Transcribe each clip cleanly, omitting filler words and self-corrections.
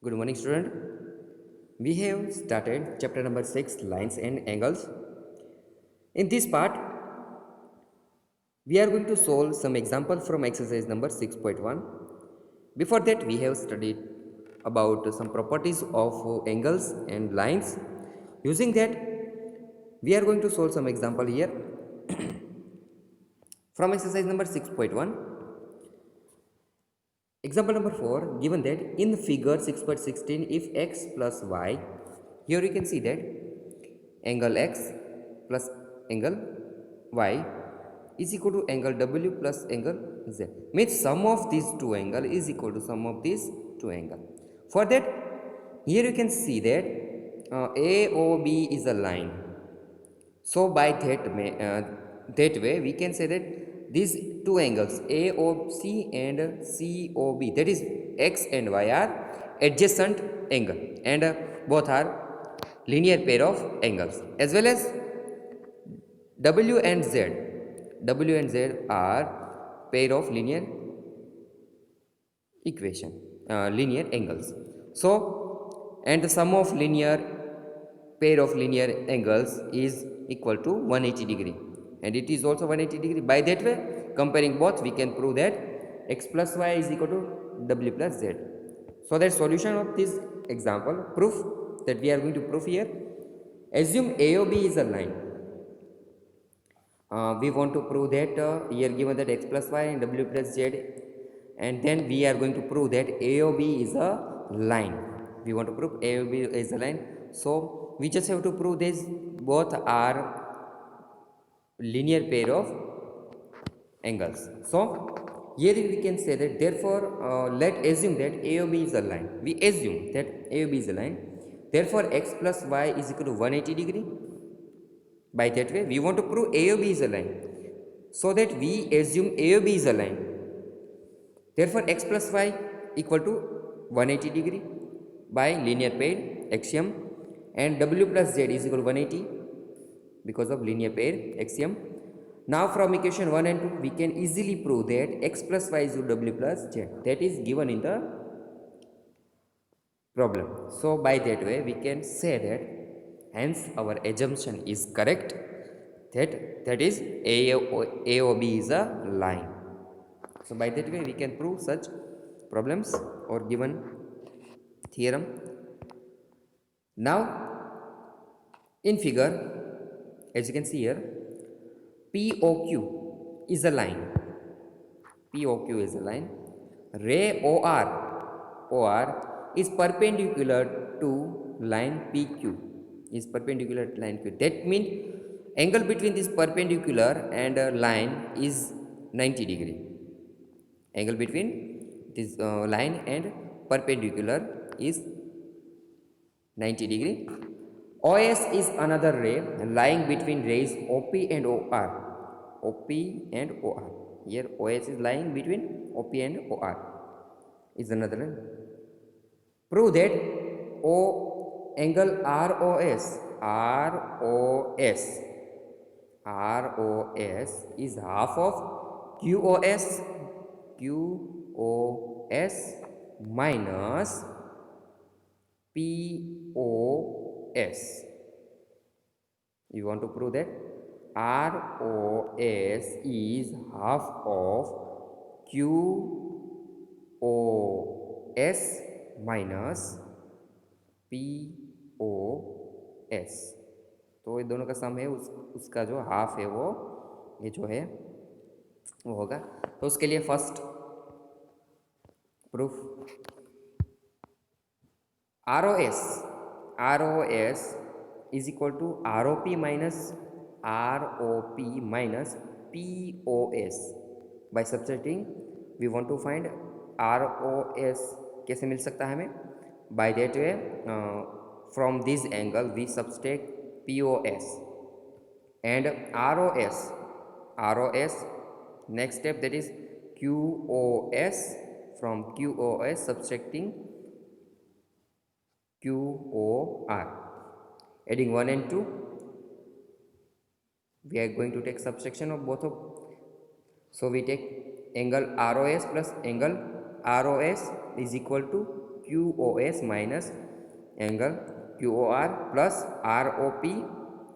Good morning, student. We have started chapter number 6, lines and angles. In this part, we are going to solve some example from exercise number 6.1. Before that, we have studied about some properties of angles and lines. Using that, we are going to solve some example here from exercise number 6.1. Example number 4, given that in figure 6.16, if x plus y, here you can see that angle x plus angle y is equal to angle w plus angle z. Means sum of these two angle is equal to sum of these two angle. For that, here you can see that AOB is a line. So by that way, we can say that these two angles AOC and COB, that is x and y, are adjacent angle, and both are linear pair of angles, as well as W and Z. W and Z are pair of linear equation, linear angles. So, and the sum of linear pair of linear angles is equal to 180 degree, and it is also 180 degree. By that way, comparing both, we can prove that x plus y is equal to w plus z. So that solution of this example, proof that we are going to prove here, assume AOB is a line. We want to prove that here given that x plus y and w plus z, and then we are going to prove that AOB is a line. We want to prove AOB is a line. So we just have to prove this both are linear pair of angles. So here we can say that therefore let assume that AOB is a line. We assume that AOB is a line. Therefore x plus y is equal to 180 degree. By that way, we want to prove AOB is a line. So that we assume AOB is a line. Therefore, x plus y equal to 180 degree by linear pair axiom, and w plus z is equal to 180 because of linear pair axiom. Now, from equation 1 and 2, we can easily prove that x plus y is equal to w plus z. That is given in the problem. So, by that way, we can say that hence our assumption is correct, that is AOB is a line. So by that way, we can prove such problems or given theorem. Now in figure, as you can see here, POQ is a line. POQ is a line. Ray OR is perpendicular to line PQ, is perpendicular to line Q. That means angle between this perpendicular and line is 90 degree. Angle between this line and perpendicular is 90 degree. OS is another ray lying between rays OP and OR. OP and OR. Here OS is lying between OP and OR. Is another line. Prove that O angle ROS is half of QOS minus POS. You want to prove that ROS is half of QOS minus POS. तो ये दोनों का सम है, उसका जो half है वो ये जो है वो होगा. तो उसके लिए first proof ROS is equal to ROP minus POS. By subtracting, we want to find ROS. कैसे मिल सकता है हमें? By that way, from this angle we subtract POS and ROS. Next step, that is QOS. From QOS subtracting QOR. Adding 1 and 2, we are going to take subtraction of both of. So we take angle ROS plus angle ROS is equal to QoS minus angle QoR plus ROP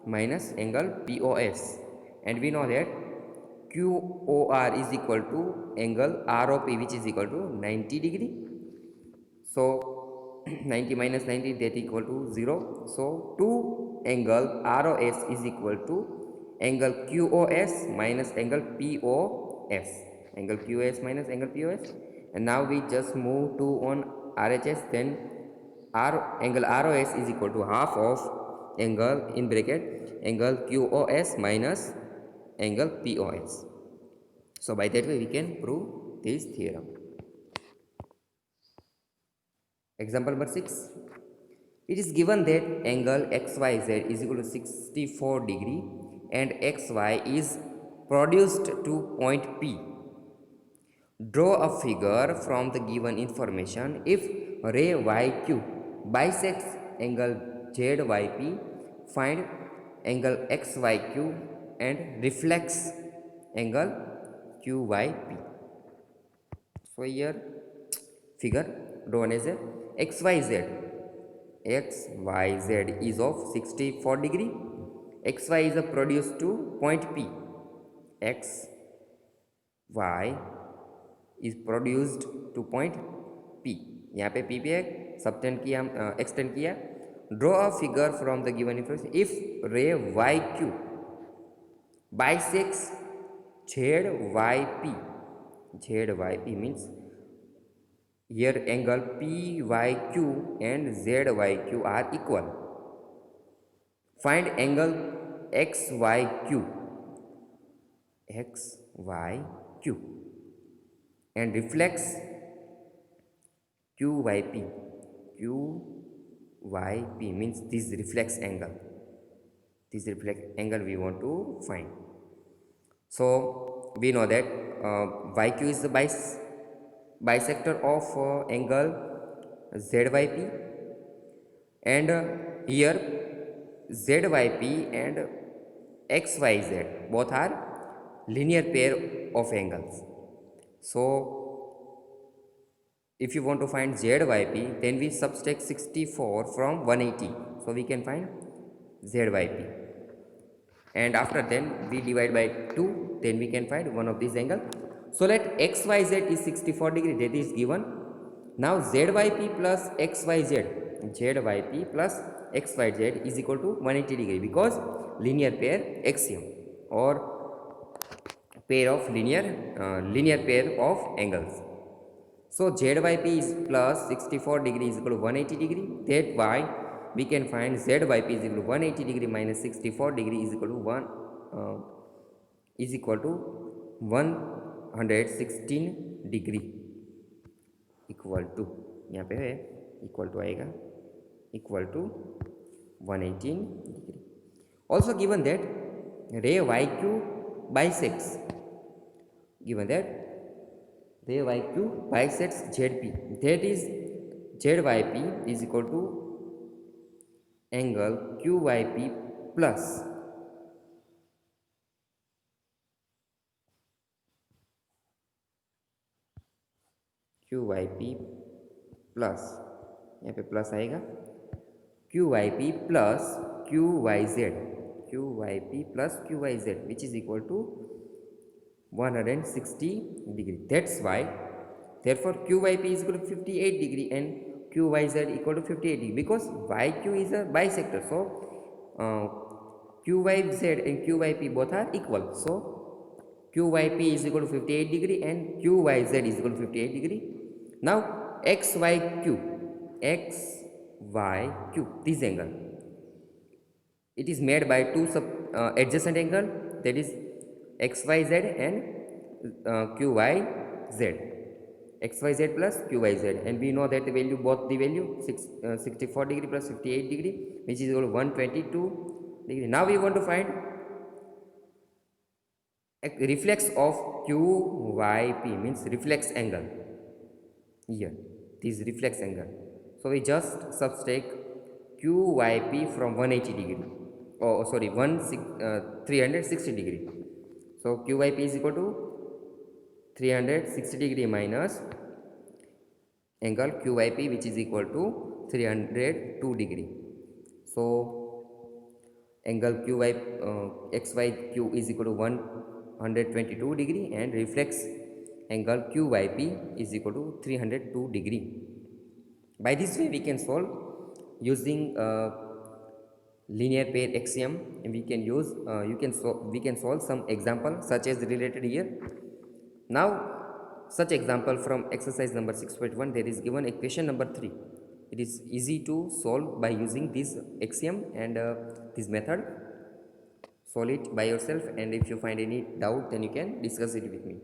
minus angle POS, and we know that QoR is equal to angle ROP, which is equal to 90 degree. So 90 minus 90, that equal to 0. So 2 angle ROS is equal to angle QoS minus angle POS, angle QoS minus angle POS. And now we just move to on RHS, then angle ROS is equal to half of angle in bracket angle QoS minus angle POS. So by that way we can prove this theorem. Example number 6. It is given that angle XYZ is equal to 64 degree and XY is produced to point P. Draw a figure from the given information. If ray YQ bisects angle ZYP, find angle XYQ and reflects angle QYP. So here figure drawn as a XYZ. XYZ is of 64 degree. XY is produced to point P. XY is produced to point P. यहाँ पे P पे subtend किया, extend किया. Draw a figure from the given information. If रे YQ bisects ZYP. ZYP means here angle PYQ and ZYQ are equal. Find angle XYQ. XYQ and reflects QYP. QYP means this reflex angle. This reflex angle we want to find. So we know that YQ is the bisector of angle ZYP, and here ZYP and XYZ both are linear pair of angles. So if you want to find ZYP, then we subtract 64 from 180, so we can find ZYP, and after then we divide by 2, then we can find one of these angle. So let XYZ is 64 degree, that is given. Now ZYP plus XYZ, ZYP plus XYZ is equal to 180 degree, because linear pair axiom or pair of linear pair of angles. So ZYP is plus 64 degree is equal to 180 degree. That why we can find ZYP is equal to 180 degree minus 64 degree is equal to 116 degree, equal to यहाँ पे है equal to आएगा equal to 118 degree. Also given that ray YQ bisects, given that ray YQ bisects ZP, that is ZYP is equal to angle QYP plus QYP plus, यहाँ पे plus आएगा QYP plus QYZ, QYP plus QYZ which is equal to 160 degree. That's why therefore QYP is equal to 58 degree and QYZ equal to 58 degree, because YQ is a bisector. So QYZ and QYP both are equal. So QYP is equal to 58 degree and QYZ is equal to 58 degree. Now XYQ, this angle, it is made by two adjacent angle, that is XYZ and QYZ, XYZ plus QYZ, and we know that the value, both the value 64 degree plus 58 degree, which is equal to 122 degree. Now we want to find reflex of QYP, means reflex angle. Here this reflex angle, so we just subtract QYP from 180 degree, 360 degree. So QYP is equal to 360 degree minus angle QYP, which is equal to 302 degree. So angle XYQ is equal to 122 degree, and reflex angle QYP is equal to 302 degree. By this way we can solve using linear pair axiom, and we can use we can solve some example such as related here. Now such example from exercise number 6.1, there is given a question number 3. It is easy to solve by using this axiom and this method. Solve it by yourself, and if you find any doubt then you can discuss it with me.